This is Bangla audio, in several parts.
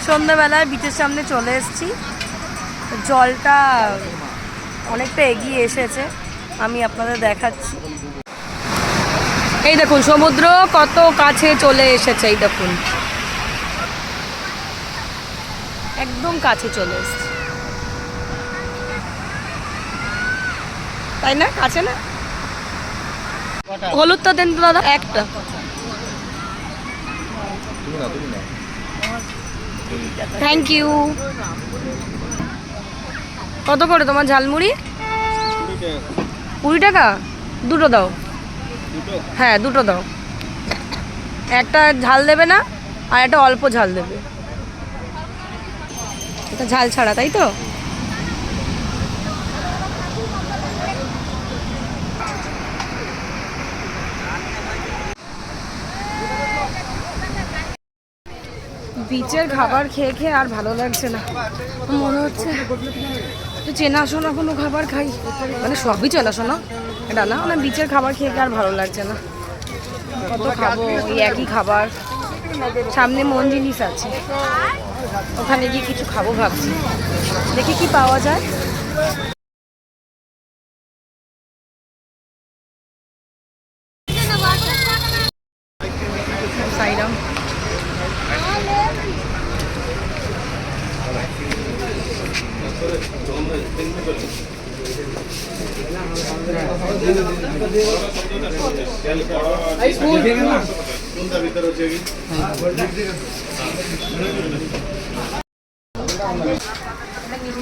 সন্ধ্যাবেলায় বিচের সামনে চলে এসেছি। জলটা অনেকটা এগিয়ে এসেছে, আমি আপনাদের দেখাচ্ছি। এই দেখুন সমুদ্র কত কাছে চলে এসেছে, এই দেখুন একদম কাছে চলে এসেছে, তাই না? কাছে না? হলুদটা দেন তো দাদা, একটা। Thank you. কত করে তোমার ঝালমুড়ি? 20 টাকা। দুটো দাও। হ্যাঁ দুটো দাও, একটা ঝাল দেবে না আর একটা অল্প ঝাল দেবে। এটা ঝাল ছাড়া, তাই তো? বিচের খাবার খেয়ে খেয়ে আর ভালো লাগছে না, মনে হচ্ছে চেনাশোনা কোনো খাবার খাই, মানে সবই চেনাশোনা, এটা না, মানে বিচের খাবার খেয়ে খেয়ে আর ভালো লাগছে না। কত খাবো এই একই খাবার। সামনে মন জিনিস আছে, ওখানে গিয়ে কিছু খাবো ভাবছি, দেখি কি পাওয়া যায়। সাইরাম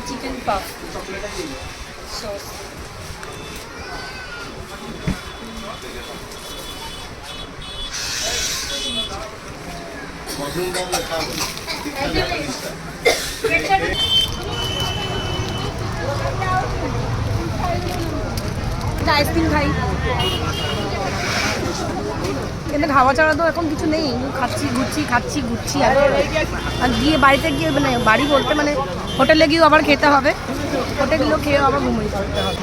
চিকেন পাপ সস। আইসক্রিম খাই, কিন্তু খাওয়া ছাড়া তো এখন কিছু নেই। খাচ্ছি ঘুরছি আর গিয়ে বাড়িতে গিয়ে, মানে বাড়ি বলতে মানে হোটেলে গিয়েও আবার খেতে হবে, হোটেলগুলো খেয়েও আবার ঘুমিয়ে পড়তে হবে।